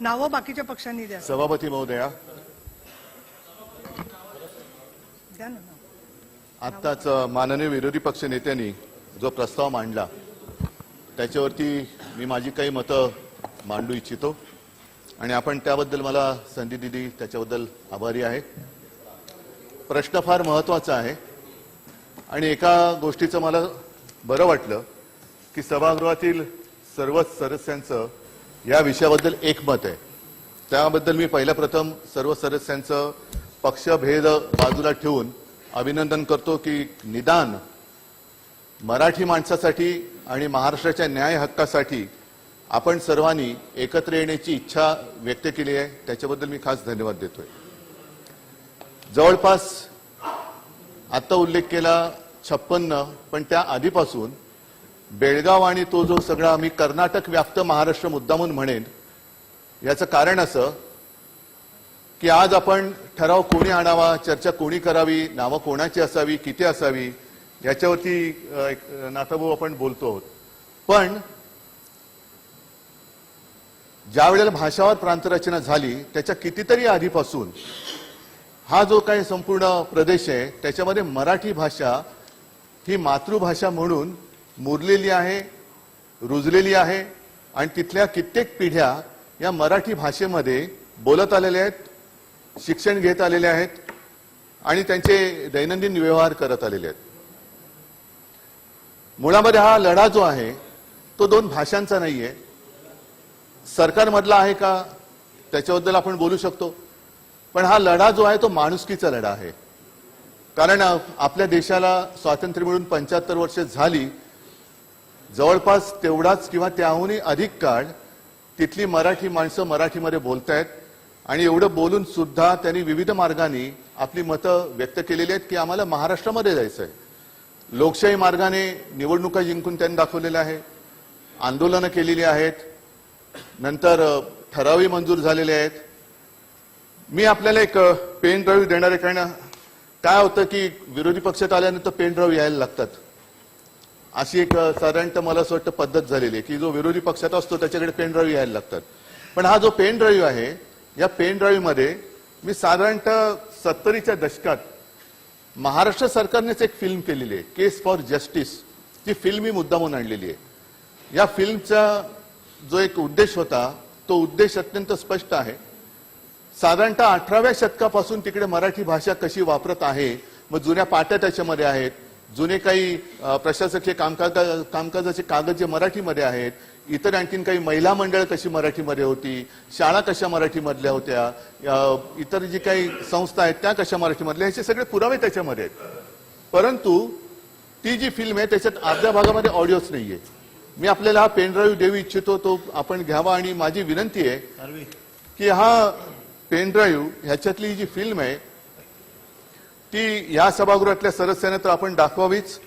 नावं बाकीच्या पक्षांनी द्या. सभापती महोदया, द्या ना. आत्ताच माननीय विरोधी पक्ष नेत्यांनी जो प्रस्ताव मांडला त्याच्यावरती मी माझी काही मतं मांडू इच्छितो आणि आपण त्याबद्दल मला संधी दिली त्याच्याबद्दल आभारी आहे. प्रश्न फार महत्त्वाचा आहे आणि एका गोष्टीचं मला बरं वाटलं की सभागृहातील सर्वच सदस्यांचं या विषयाबद्दल एकमत आहे. त्याबद्दल मी पहिल्या प्रथम सर्व सदस्यांचं पक्षभेद बाजूला ठेवून अभिनंदन करतो की निदान मराठी माणसासाठी आणि महाराष्ट्राच्या न्याय हक्कासाठी आपण सर्वांनी एकत्र येण्याची इच्छा व्यक्त केली आहे. त्याच्याबद्दल मी खास धन्यवाद देतोय. जवळपास आता उल्लेख केला 56, पण त्या आधीपासून बेळगाव आणि तो जो सगळा मी कर्नाटक व्याप्त महाराष्ट्र मुद्दामून म्हणेन, याचं कारण असं की आज आपण ठराव कोणी आणावा, चर्चा कोणी करावी, नावं कोणाची असावी, किती असावी याच्यावरती नाथाभाऊ आपण बोलतो आहोत. पण ज्या वेळेला भाषावार प्रांतरचना झाली त्याच्या कितीतरी आधीपासून हा जो काही संपूर्ण प्रदेश आहे त्याच्यामध्ये मराठी भाषा ही मातृभाषा म्हणून मुरलेली आहे, रुजलेली आहे आणि तिथल्या कित्येक पिढ्या या मराठी भाषेमध्ये बोलत आलेल्या आहेत, शिक्षण घेत आलेले आहेत आणि त्यांचे दैनंदिन व्यवहार करत आलेले आहेत. मुळामध्ये हा लढा जो आहे तो दोन भाषांचा नाहीये, सरकारमधला आहे का त्याच्याबद्दल आपण बोलू शकतो, पण हा लढा जो आहे तो माणुसकीचा लढा आहे. कारण आपल्या देशाला स्वातंत्र्य मिळून 75 वर्ष झाली, जवळपास तेवढाच किंवा त्याहूनही अधिक काळ तिथली मराठी माणसं मराठीमध्ये बोलतायत आणि एवढं बोलून सुद्धा त्यांनी विविध मार्गाने आपली मतं व्यक्त केलेली आहेत की आम्हाला महाराष्ट्रामध्ये जायचं आहे. लोकशाही मार्गाने निवडणुका जिंकून त्यांनी दाखवलेल्या आहे, आंदोलनं केलेली आहेत, नंतर ठरावही मंजूर झालेले आहेत. मी आपल्याला एक पेन ड्राईव्ह देणार आहे, कारण काय होतं की विरोधी पक्षात आल्यानंतर पेन ड्राईव्ह यायला लागतात, अशी एक साधारणतः मला असं वाटतं पद्धत झालेली आहे की जो विरोधी पक्षात असतो त्याच्याकडे पेन ड्राईव्ह यायला लागतात. पण हा जो पेन ड्राईव्ह आहे या पेन ड्राईव्ह मध्ये मी साधारणतः 70च्या दशकात महाराष्ट्र सरकारनेच एक फिल्म केलेली आहे, केस फॉर जस्टिस. ती फिल्म मी मुद्दामून आणलेली आहे. या फिल्मचा जो एक उद्देश होता तो उद्देश अत्यंत स्पष्ट आहे. साधारणतः 18व्या शतकापासून तिकडे मराठी भाषा कशी वापरत आहे, मग जुन्या पाट्या त्याच्यामध्ये आहेत, जुने काही प्रशासकीय कामकाजाचे कागद जे मराठीमध्ये आहेत, इतर आणखीन काही महिला मंडळ कशी मराठीमध्ये होती, शाळा कशा मराठीमधल्या होत्या, इतर जी काही संस्था आहेत त्या कशा मराठीमधल्या, ह्याचे सगळे पुरावे त्याच्यामध्ये आहेत. परंतु ती जी फिल्म आहे त्याच्यात अर्ध्या भागामध्ये ऑडिओच नाहीये. मी आपल्याला हा पेन ड्राईव्ह देऊ इच्छितो, तो आपण घ्यावा आणि माझी विनंती आहे की हा पेन ड्राईव्ह ह्याच्यातली जी फिल्म आहे ती या सभागृहातल्या सदस्यांना तर आपण दाखवावीच,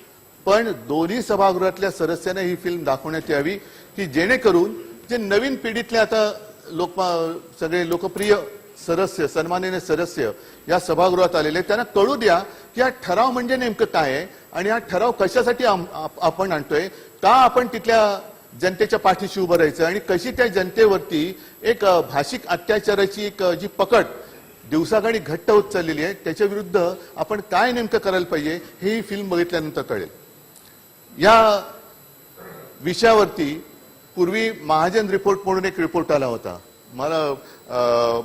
पण दोन्ही सभागृहातल्या सदस्यांना ही फिल्म दाखवण्यात यावी की जेणेकरून जे नवीन पिढीतले आता सगळे लोकप्रिय सदस्य, सन्माननीय सदस्य या सभागृहात आलेले त्यांना कळू द्या की हा ठराव म्हणजे नेमकं काय आहे आणि हा ठराव कशासाठी आपण आणतोय, का आपण तिथल्या जनतेच्या पाठीशी उभं राहायचं आणि कशी त्या जनतेवरती एक भाषिक अत्याचाराची एक जी पकड दिवसागणी घट्ट होत चाललेली आहे त्याच्या विरुद्ध आपण काय नेमकं करायला पाहिजे हे ही फिल्म बघितल्यानंतर कळेल. या विषयावरती पूर्वी महाजन रिपोर्ट म्हणून एक रिपोर्ट आला होता. मला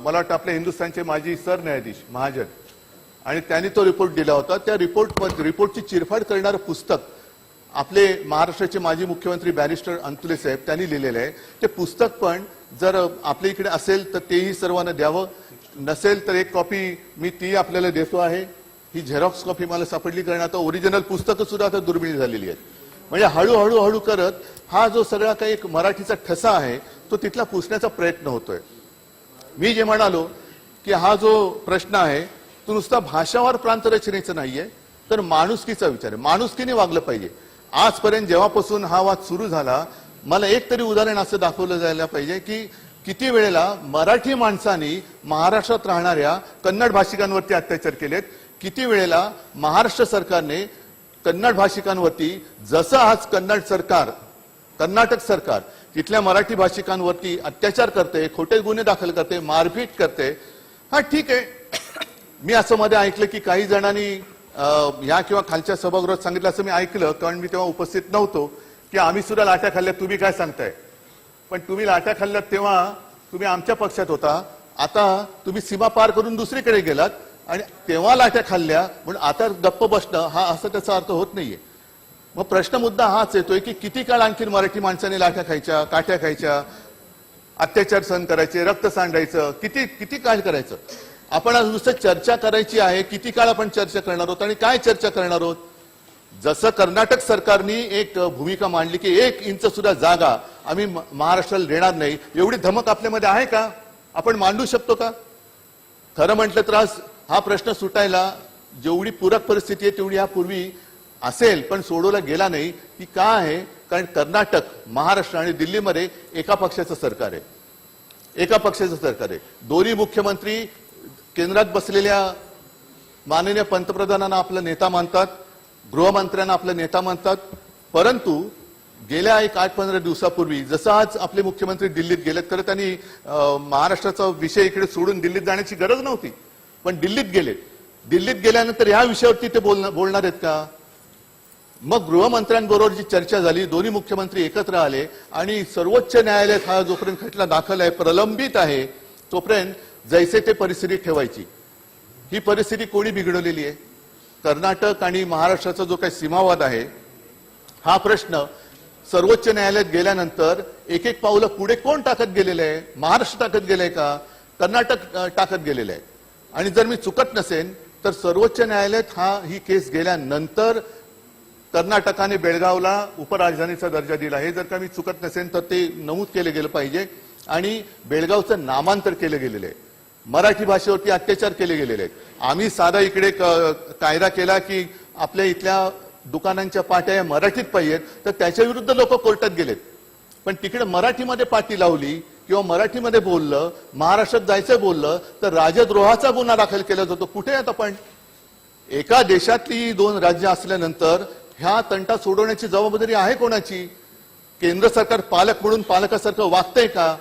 वाटतं आपल्या हिंदुस्थानचे माजी सरन्यायाधीश महाजन, आणि त्यांनी तो रिपोर्ट दिला होता. त्या रिपोर्टची चिरफाड करणारं पुस्तक आपले महाराष्ट्राचे माजी मुख्यमंत्री बॅरिस्टर अंतुले साहेब त्यांनी लिहिलेलं आहे. ते पुस्तक पण जर आपल्या इकडे असेल तर तेही सर्वांना द्यावं, नसेल तर एक कॉपी मी ती आपल्याला देतो आहे. ही झेरॉक्स कॉपी मला सापडली, कारण आता ओरिजिनल पुस्तकं सुद्धा आता दुर्मिळ झालेली आहेत. म्हणजे हळूहळू करत हा जो सगळा काही एक मराठीचा ठसा आहे तो तिथला पुसण्याचा प्रयत्न होतोय. मी जे म्हणालो की हा जो प्रश्न आहे तो नुसता भाषावार प्रांतरचनेचा नाहीये, तर माणुसकीचा विचार आहे. माणुसकीने वागलं पाहिजे. आजपर्यंत जेव्हापासून हा वाद सुरू झाला मला एक तरी उदाहरण असं दाखवलं जायला पाहिजे की किती वेळेला मराठी माणसांनी महाराष्ट्रात राहणाऱ्या कन्नड भाषिकांवरती अत्याचार केलेत, किती वेळेला महाराष्ट्र सरकारने कन्नड भाषिकांवरती, जसं आज कन्नड सरकार कर्नाटक सरकार तिथल्या मराठी भाषिकांवरती अत्याचार करते, खोटे गुन्हे दाखल करते, मारपीट करते. हा ठीक आहे. मी असं मध्ये ऐकलं की काही जणांनी या किंवा खालच्या सभागृहात सांगितलं, असं मी ऐकलं कारण मी तेव्हा उपस्थित नव्हतो, की आम्ही सुद्धा लाट्या खाल्ल्या, तुम्ही काय सांगताय. पण तुम्ही लाट्या खाल्ल्यात तेव्हा तुम्ही आमच्या पक्षात होता, आता तुम्ही सीमा पार करून दुसरीकडे गेलात आणि तेव्हा लाट्या खाल्ल्या म्हणून आता गप्प बसणं हा असा त्याचा अर्थ होत नाहीये. मग प्रश्न मुद्दा हाच येतोय की किती काळ आणखी मराठी माणसाने लाट्या खायच्या, काठ्या खायच्या, अत्याचार सहन करायचे, रक्त सांडायचं, किती किती काळ करायचं. आपण आज नुसतं चर्चा करायची आहे, किती काळ आपण चर्चा करणार आहोत आणि काय चर्चा करणार आहोत. जसं कर्नाटक सरकारने एक भूमिका मांडली की 1 इंच सुद्धा जागा आम्ही महाराष्ट्राला देणार नाही, एवढी धमक आपल्यामध्ये आहे का, आपण मांडू शकतो का. खरं म्हटलं तर आज हा प्रश्न सुटायला जेवढी पूरक परिस्थिती आहे तेवढी यापूर्वी असेल, पण सोडवला गेला नाही. की का आहे, कारण कर्नाटक, महाराष्ट्र आणि दिल्लीमध्ये एका पक्षाचं सरकार आहे, एका पक्षाचं सरकार आहे. दोन्ही मुख्यमंत्री केंद्रात बसलेल्या माननीय पंतप्रधानांना आपला नेता मानतात, गृहमंत्र्यांना आपला नेता मानतात. परंतु गेल्या 8-15 दिवसापूर्वी जसं आज आपले मुख्यमंत्री दिल्लीत गेलेत, खरं त्यांनी महाराष्ट्राचा विषय इकडे सोडून दिल्लीत जाण्याची गरज नव्हती, पण दिल्लीत गेलेत. दिल्लीत गेल्यानंतर या विषयावरती ते बोलणार आहेत का. मग गृहमंत्र्यांबरोबर जी चर्चा झाली, दोन्ही मुख्यमंत्री एकत्र आले आणि सर्वोच्च न्यायालयात हा जोपर्यंत खटला दाखल आहे, प्रलंबित आहे, तोपर्यंत जैसे ते परिस्थिती ठेवायची. ही परिस्थिती कोणी बिघडवलेली आहे. कर्नाटक आणि महाराष्ट्राचा जो काही सीमावाद आहे, हा प्रश्न सर्वोच्च न्यायालयात गेल्यानंतर एक एक पावलं पुढे कोण टाकत गेलेलं आहे. महाराष्ट्र टाकत गेलंय का, कर्नाटक टाकत गेलेलं आहे. आणि जर मी चुकत नसेन तर सर्वोच्च न्यायालयात ही केस गेल्यानंतर कर्नाटकाने बेळगावला उपराजधानीचा दर्जा दिला. हे जर का मी चुकत नसेल तर ते नमूद केले गेलं पाहिजे. आणि बेळगावचं नामांतर केलं गेलेलं आहे. मराठी भाषेवरती अत्याचार केले गेलेले आहेत. आम्ही साधा इकडे कायदा केला की आपल्या इथल्या दुकानांच्या पाट्या या मराठीत पाहिजेत, तर त्याच्या विरुद्ध लोक कोर्टात गेलेत. पण तिकडे मराठीमध्ये पाटी लावली किंवा मराठीमध्ये बोललं, महाराष्ट्रात जायचं बोललं तर राजद्रोहाचा गुन्हा दाखल केला जातो. कुठे आहेत आपण. एका देशातली 2 राज्य असल्यानंतर ह्या तंटा सोडवण्याची जबाबदारी आहे कोणाची. केंद्र सरकार पालक म्हणून पालकासारखं वागतंय का.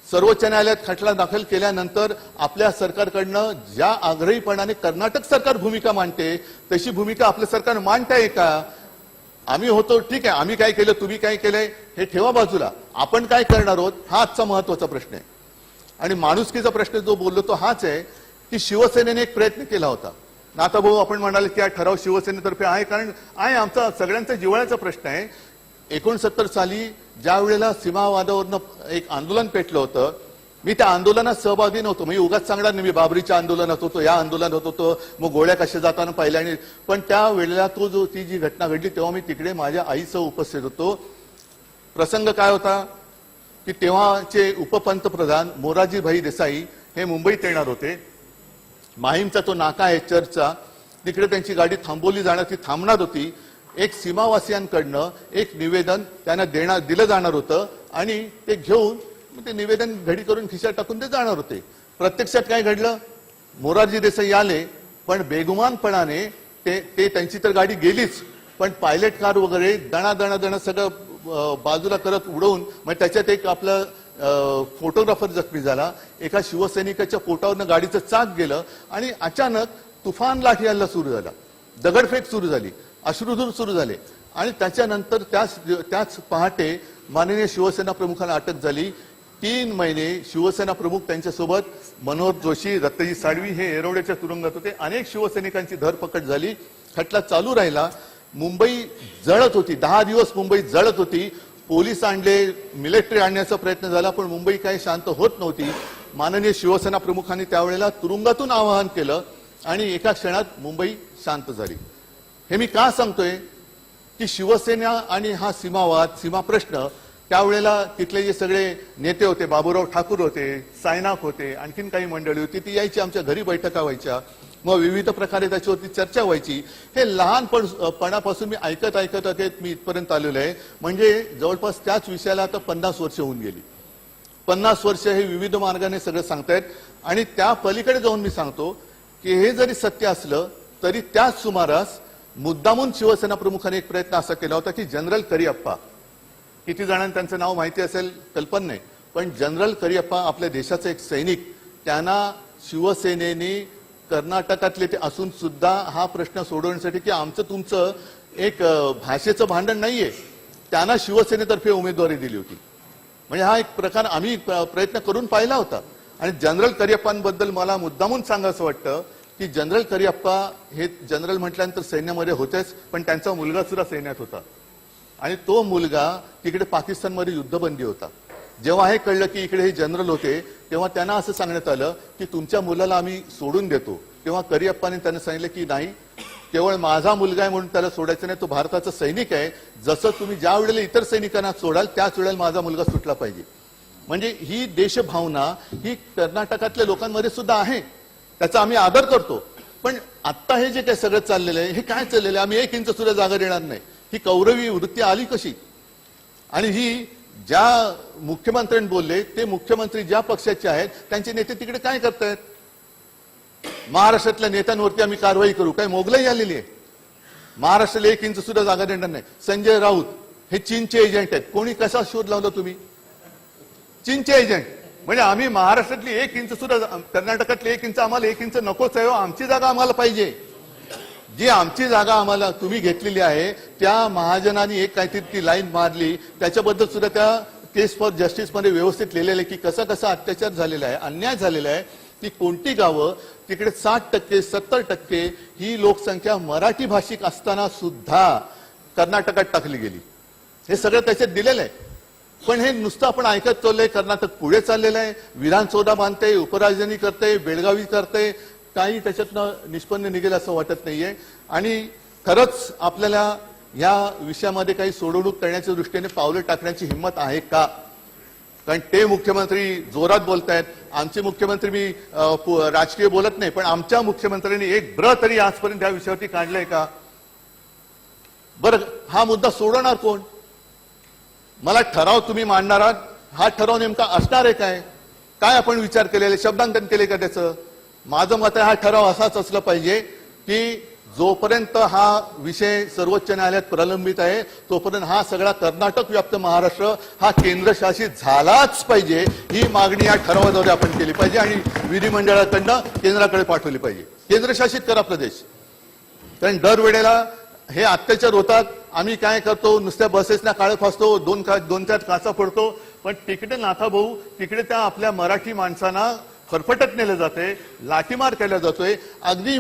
सर्वोच्च न्यायालयात खटला दाखल केल्यानंतर आपल्या सरकारकडनं ज्या आग्रहीपणाने कर्नाटक सरकार भूमिका मांडते तशी भूमिका आपलं सरकार मांडताय का. आम्ही होतो ठीक आहे, आम्ही काय केलं, तुम्ही काय केलंय हे ठेवा बाजूला, आपण काय करणार आहोत हा आजचा महत्वाचा प्रश्न आहे. आणि माणुसकीचा प्रश्न जो बोललो तो हाच आहे की शिवसेनेने एक प्रयत्न केला होता. नाता भाऊ आपण म्हणाले की हा ठराव शिवसेनेतर्फे आहे, कारण आहे आमचा सगळ्यांचा जिव्हाळ्याचा प्रश्न आहे. 69 साली ज्या वेळेला सीमावादावरनं एक आंदोलन पेटलं होतं, मी त्या आंदोलनात सहभागी नव्हतो. मी उगाच सांगणार नाही मी बाबरीच्या आंदोलनात होतो, या आंदोलनात होतो, मग गोळ्या कशा जाताना पाहिल्या. आणि पण त्या वेळेला ती जी घटना घडली तेव्हा मी तिकडे माझ्या आईसह उपस्थित होतो. प्रसंग काय होता की तेव्हाचे उपपंतप्रधान मोरारजीभाई देसाई हे मुंबईत येणार होते. माहीमचा तो नाका आहे चर्चचा, तिकडे त्यांची गाडी थांबवली जाणार, ती थांबणार होती. एक सीमावासियांकडनं एक निवेदन त्यांना दिलं जाणार होतं आणि ते घेऊन ते निवेदन घडी करून खिशात टाकून ते जाणार होते. प्रत्यक्षात काय घडलं, मोरारजी देसाई आले पण बेगुमानपणाने ते त्यांची तर गाडी गेलीच, पण पायलट कार वगैरे दणा सगळं बाजूला करत उडवून, मग त्याच्यात एक आपलं फोटोग्राफर जखमी झाला. एका शिवसैनिकाच्या पोटावरनं गाडीचं चाक गेलं आणि अचानक तुफान लाठी हल्ला सुरू झाला, दगडफेक सुरू झाली, अश्रुधूर सुरू झाले. आणि त्याच्यानंतर त्याच पहाटे माननीय शिवसेना प्रमुखांना अटक झाली. 3 महिने शिवसेना प्रमुख त्यांच्यासोबत मनोहर जोशी, दत्तजी साळवी हे येरवड्याच्या तुरुंगात होते. अनेक शिवसैनिकांची धरपकड झाली. खटला चालू राहिला. मुंबई जळत होती, 10 दिवस मुंबई जळत होती. पोलीस आणले, मिलिटरी आणण्याचा प्रयत्न झाला, पण मुंबई काही शांत होत नव्हती. माननीय शिवसेना प्रमुखांनी त्यावेळेला तुरुंगातून आवाहन केलं आणि एका क्षणात मुंबई शांत झाली. हे मी का सांगतोय की शिवसेना आणि हा सीमावाद, सीमा प्रश्न, त्यावेळेला तिथले जे सगळे नेते होते, बाबूराव ठाकूर होते, सायनाक होते, आणखीन काही मंडळी होती, ती यायची, आमच्या घरी बैठका व्हायच्या, मग विविध प्रकारे त्याच्यावरती चर्चा व्हायची. हे लहानपणापासून मी ऐकत मी इथपर्यंत आलेलो आहे. म्हणजे जवळपास त्याच विषयाला आता 50 वर्ष होऊन गेली. 50 वर्ष हे विविध मार्गाने सगळं सांगतायत. आणि त्या पलीकडे जाऊन मी सांगतो की हे जरी सत्य असलं तरी त्याच सुमारास मुद्दामून शिवसेना प्रमुखाने एक प्रयत्न असा केला होता की जनरल करिअप्पा किती जणांना त्यांचं नाव माहिती असेल कल्पना नाही, पण जनरल करियप्पा आपल्या देशाचे एक सैनिक, त्यांना शिवसेनेने कर्नाटकातले ते असून सुद्धा हा प्रश्न सोडवण्यासाठी की आमचं तुमचं एक भाषेचं भांडण नाहीये, त्यांना शिवसेनेतर्फे उमेदवारी दिली होती. म्हणजे हा एक प्रकार आम्ही प्रयत्न करून पाहिला होता. आणि जनरल करियप्पांबद्दल मला मुद्दामून सांगायचं वाटतं की जनरल करियप्पा हे जनरल म्हटल्यानंतर सैन्यामध्ये होतेच, पण त्यांचा मुलगा सुद्धा सैन्यात होता आणि तो मुलगा तिकडे पाकिस्तानमध्ये युद्धबंदी होता. जेव्हा हे कळलं की इकडे हे जनरल होते तेव्हा त्यांना असं सांगण्यात आलं की तुमच्या मुलाला आम्ही सोडून देतो. तेव्हा करियप्पाने त्यांना सांगितलं की नाही, केवळ माझा मुलगा आहे म्हणून त्याला सोडायचं नाही, तो भारताचा सैनिक आहे. जसं तुम्ही ज्या वेळेला इतर सैनिकांना सोडाल त्याच वेळेला माझा मुलगा सुटला पाहिजे. म्हणजे ही देशभावना ही कर्नाटकातल्या लोकांमध्ये सुद्धा आहे, त्याचा आम्ही आदर करतो. पण आता हे जे काही सगळं चाललेलं आहे हे काय चाललेलं आहे, आम्ही 1 इंच सुद्धा जागा देणार नाही, ही कौरवी वृत्ती आली कशी? आणि ही ज्या मुख्यमंत्र्यांनी बोलले ते मुख्यमंत्री ज्या पक्षाचे आहेत त्यांचे नेते तिकडे काय करतायत? महाराष्ट्रातल्या नेत्यांवरती आम्ही कारवाई करू, काय मोगलाई आलेली आहे? महाराष्ट्राला 1 इंच सुद्धा जागा देणार नाही. संजय राऊत हे चीनचे एजंट आहेत. कोणी कसा शोध लावला तुम्ही? चीनचे एजंट. म्हणजे आम्ही महाराष्ट्रातली 1 इंच सुद्धा, कर्नाटकातली 1 इंच आम्हाला 1 इंच नकोच आहे, आमची जागा आम्हाला पाहिजे. जी आमची जागा आम्हाला तुम्ही घेतलेली आहे त्या महाजनांनी एक काहीतरी ती लाईन मारली, त्याच्याबद्दल सुद्धा त्या केस फॉर जस्टिस मध्ये व्यवस्थित लिहिलेलं आहे की कसा कसा अत्याचार झालेला आहे, अन्याय झालेला आहे. ती कोणती गावं तिकडे 60% 70% ही लोकसंख्या मराठी भाषिक असताना सुद्धा कर्नाटकात टाकली गेली. हे सगळं त्याच्यात दिलेलं आहे. पण हे नुसतं आपण ऐकत चाललंय. कर्नाटक पुढे चाललेलं आहे, विधानसौधा बांधते, उपराजधानी करते, बेळगावी करते, काही त्याच्यातनं निष्पन्न निघेल असं वाटत नाहीये. आणि खरंच आपल्याला या विषयामध्ये काही सोडवणूक करण्याच्या दृष्टीने पावलं टाकण्याची हिंमत आहे का? कारण ते मुख्यमंत्री जोरात बोलतायत, आमचे मुख्यमंत्री, मी राजकीय बोलत नाही, पण आमच्या मुख्यमंत्र्यांनी एक ब्र तरी आजपर्यंत या विषयावरती काढलंय का? बरं, हा मुद्दा सोडवणार कोण? मला ठराव तुम्ही मांडणार आहात, हा ठराव नेमका असणार आहे काय? काय आपण विचार केलेले, शब्दांकन केले का त्याचं? माझं मत आहे हा ठराव असाच असला पाहिजे की जोपर्यंत हा विषय सर्वोच्च न्यायालयात प्रलंबित आहे तोपर्यंत हा सगळा कर्नाटक व्याप्त महाराष्ट्र हा केंद्रशासित झालाच पाहिजे. ही मागणी या ठरावाद्वारे आपण केली पाहिजे आणि विधिमंडळाकडनं केंद्राकडे पाठवली पाहिजे. केंद्रशासित करा प्रदेश. कारण दरवेळेला हे अत्याचार होतात. आम्ही काय करतो, नुसत्या बसेसना काळे फासतो, दोन चार काचा फोडतो, पण तिकडे नाथा भाऊ, तिकडे त्या आपल्या मराठी माणसांना फरफटत नेलं जाते, लाठीमार केला जातोय. अगदी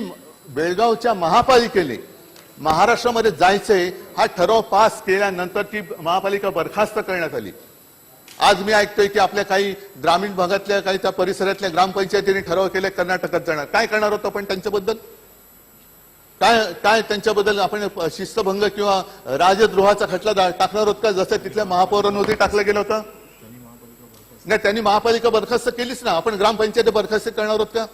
बेळगावच्या महापालिकेने महाराष्ट्रामध्ये जायचंय हा ठराव पास केल्यानंतर ती महापालिका बरखास्त करण्यात आली. आज मी ऐकतोय की आपल्या काही ग्रामीण भागातल्या काही त्या परिसरातल्या ग्रामपंचायतीने ठराव केले कर्नाटकात जाणार. काय करणार होतं आपण त्यांच्याबद्दल? काय त्यांच्याबद्दल आपण शिस्तभंग किंवा राजद्रोहाचा खटला टाकणार होत का, जसं तिथल्या महापौरांवरती टाकलं गेलं होतं? नाही, त्यांनी महापालिका बरखास्त केलीच ना. आपण ग्रामपंचायती बरखास्त करणार आहोत का?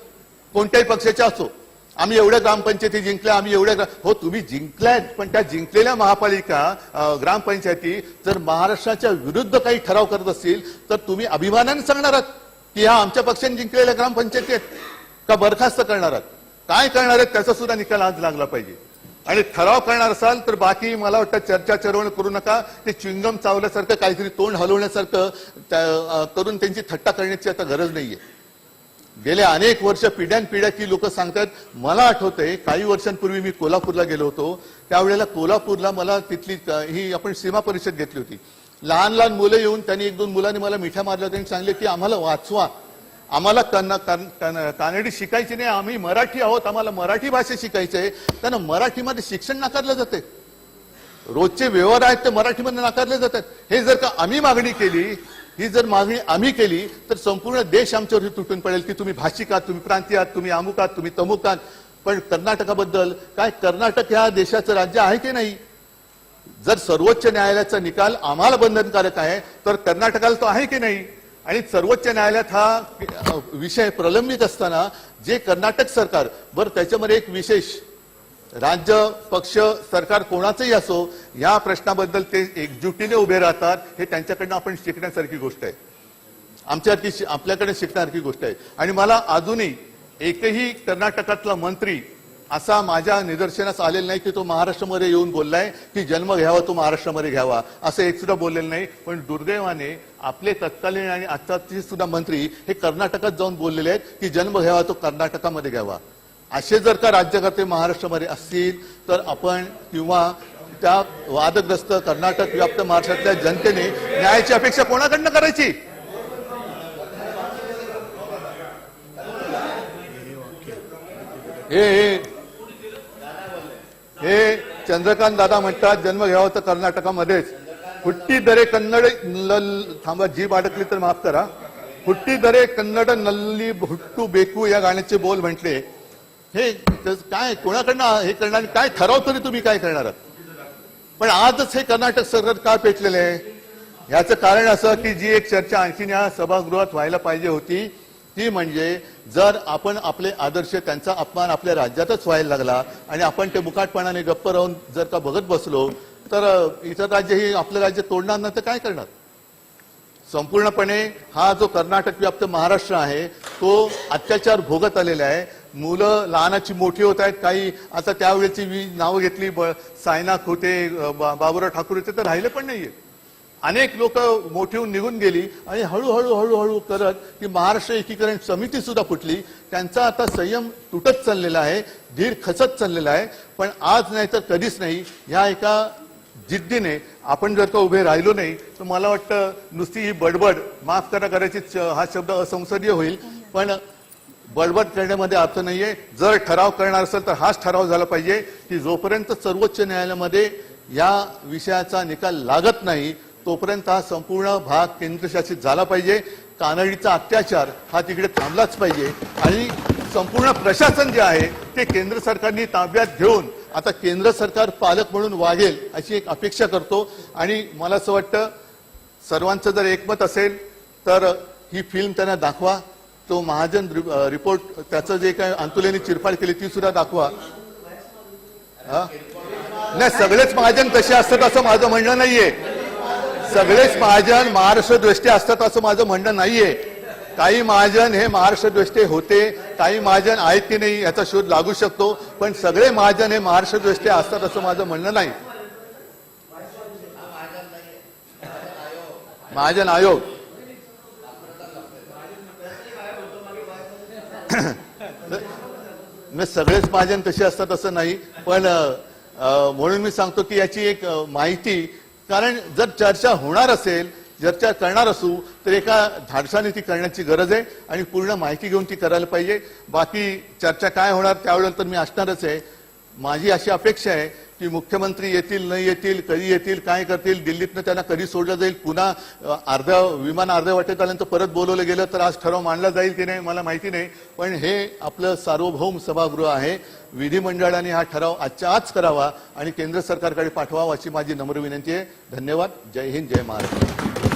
कोणत्याही पक्षाच्या असो. आम्ही एवढ्या ग्रामपंचायती जिंकल्या, आम्ही एवढ्या, हो तुम्ही जिंकल्यात, पण त्या जिंकलेल्या महापालिका ग्रामपंचायती जर महाराष्ट्राच्या विरुद्ध काही ठराव करत असतील तर तुम्ही अभिमानाने सांगणार आहात की ह्या आमच्या पक्षाने जिंकलेल्या ग्रामपंचायती आहेत का बरखास्त करणार आहात? काय करणार आहेत त्याचा सुद्धा निकाल आज लागला पाहिजे. आणि ठराव करणार असाल तर बाकी मला वाटतं चर्चा चरवण करू नका. ते च्युइंगम चावल्यासारखं काहीतरी तोंड हलवण्यासारखं करून त्यांची थट्टा करण्याची आता गरज नाहीये. गेल्या अनेक वर्ष पिढ्यानपिढ्या की लोक सांगतात. मला आठवतंय काही वर्षांपूर्वी मी कोल्हापूरला गेलो होतो, त्यावेळेला कोल्हापूरला मला तिथली ही आपण सीमा परिषद घेतली होती. लहान लहान मुलं येऊन त्यांनी 1-2 मुलांनी मला मिठ्या मारल्या, त्यांनी सांगले की आम्हाला वाचवा, आम्हाला कानडी शिकायची नाही, आम्ही मराठी आहोत, आम्हाला मराठी भाषा शिकायची आहे. त्यांना मराठीमध्ये शिक्षण नाकारलं जाते. रोजचे व्यवहार आहेत ते मराठीमध्ये नाकारले जातात. हे जर का आम्ही मागणी केली, ही जर मागणी आम्ही केली तर संपूर्ण देश आमच्यावरती तुटून पडेल की तुम्ही भाषिक आहात, तुम्ही प्रांतीय आहात, तुम्ही अमुक आहात, तुम्ही तमुक आहात. पण कर्नाटकाबद्दल काय, कर्नाटक ह्या देशाचं राज्य आहे की नाही? जर सर्वोच्च न्यायालयाचा निकाल आम्हाला बंधनकारक आहे तर कर्नाटकाला तो आहे की नाही? आणि सर्वोच्च न्यायालयात हा विषय प्रलंबित असताना जे कर्नाटक सरकार, बरं त्याच्यामध्ये एक विशेष, राज्य पक्ष सरकार कोणाचंही असो या प्रश्नाबद्दल ते एकजुटीने उभे राहतात. हे त्यांच्याकडनं आपण शिकण्यासारखी गोष्ट आहे, आपल्याकडे शिकण्यासारखी गोष्ट आहे. आणि मला अजूनही एकही कर्नाटकातला मंत्री असा माझ्या निदर्शनास आलेलं नाही की तो महाराष्ट्रामध्ये येऊन बोललाय की जन्म घ्यावा तो महाराष्ट्रामध्ये घ्यावा, असं एक सुद्धा बोललेलं नाही. पण दुर्दैवाने आपले तत्कालीन आणि आत्ताचे सुद्धा मंत्री हे कर्नाटकात जाऊन बोललेले आहेत की जन्म घ्यावा तो कर्नाटकामध्ये घ्यावा. असे जर का राज्यकर्ते महाराष्ट्रामध्ये असतील तर आपण किंवा त्या वादग्रस्त कर्नाटक व्याप्त महाराष्ट्रातल्या जनतेने न्यायाची अपेक्षा कोणाकडनं करायची? हे चंद्रकांत दादा म्हणतात जन्म घ्यावा तर कर्नाटकामध्येच. हुट्टीदरे कन्नड थांबा, जीभ अडकली तर माफ करा. हुट्टीदरे कन्नड नल्ली हुट्टू बेकू या गाण्याचे बोल म्हटले. हे काय कोणाकडनं हे करणार, काय ठराव तरी तुम्ही काय करणार? पण आजच हे कर्नाटक सरकार का पेटलेलं आहे? याचं कारण असं की जी एक चर्चा आणखीन या सभागृहात व्हायला पाहिजे होती ती म्हणजे जर आपण आपले आदर्श त्यांचा अपमान आपल्या राज्यातच व्हायला लागला आणि आपण ते मुकाटपणाने गप्प राहून जर का बघत बसलो तर इतर राज्य ही आपलं राज्य तोडणार नाही तर काय करणार? संपूर्णपणे हा जो कर्नाटक व्याप्त महाराष्ट्र आहे तो अत्याचार भोगत आलेला आहे. मुलं लहानाची मोठी होत आहेत. काही आता त्यावेळेची मी नावं घेतली, सायना खोटे, बाबुराव ठाकूर ते तर राहिले पण नाहीये. अनेक लोक मोठी होऊन निघून गेली आणि हळूहळू हळूहळू करत की महाराष्ट्र एकीकरण समिती सुद्धा फुटली. त्यांचा आता संयम तुटत चाललेला आहे, धीर खचत चाललेला आहे. पण आज नाही तर कधीच नाही या एका जिद्दीने आपण जर का उभे राहिलो नाही तर मला वाटतं नुसती ही बडबड, माफ करा करायची हा शब्द असंसदीय होईल, पण बडबड करण्यामध्ये अर्थ नाहीये. जर ठराव करणार असेल तर हाच ठराव झाला पाहिजे की जोपर्यंत सर्वोच्च न्यायालयामध्ये या विषयाचा निकाल लागत नाही तोपर्यंत हा संपूर्ण भाग केंद्रशासित झाला पाहिजे. कानडीचा अत्याचार हा तिकडे थांबलाच पाहिजे आणि संपूर्ण प्रशासन जे आहे ते केंद्र सरकारने ताब्यात घेऊन आता केंद्र सरकार पालक म्हणून वागेल अशी एक अपेक्षा करतो. आणि मला असं वाटतं सर्वांचं जर एकमत असेल तर ही फिल्म त्यांना दाखवा. तो महाजन रिपोर्ट त्याचं जे काय अंतुलेने चिरफाड केली ती सुद्धा दाखवा. नाही, सगळेच महाजन तसे असतात असं माझं म्हणणं नाहीये. सगळेच महाजन महाराष्ट्र द्वेष्टे असतात असं माझं म्हणणं नाहीये. काही महाजन हे महाराष्ट्र द्वेष्टे होते, काही महाजन आहेत की नाही याचा शोध लागू शकतो, पण सगळे महाजन हे महाराष्ट्र द्वेष्टे असतात असं माझं म्हणणं नाही. महाजन आयोग सगळेच महाजन तसे असतात असं नाही, पण म्हणून मी सांगतो की याची एक माहिती, कारण जर चर्चा होणार असेल, चर्चा करणार असू तर एका धाडसाने ती करण्याची गरज आहे आणि पूर्ण माहिती घेऊन ती करायला पाहिजे. बाकी चर्चा काय होणार त्यावेळेला तर मी असणारच आहे. माझी अशी अपेक्षा आहे की मुख्यमंत्री येतील नाही येतील, कधी येतील, काय करतील, दिल्लीतनं त्यांना कधी सोडलं जाईल, पुन्हा विमान अर्ध्या वाटेत आल्यानंतर परत बोलवलं गेलं तर आज ठराव मांडला जाईल की नाही मला माहिती नाही. पण हे आपलं सार्वभौम सभागृह आहे. विधिमंडळाने हा ठराव आजच्या आज करावा आणि केंद्र सरकारकडे पाठवावा अशी माझी नम्र विनंती आहे. धन्यवाद. जय हिंद, जय महाराष्ट्र.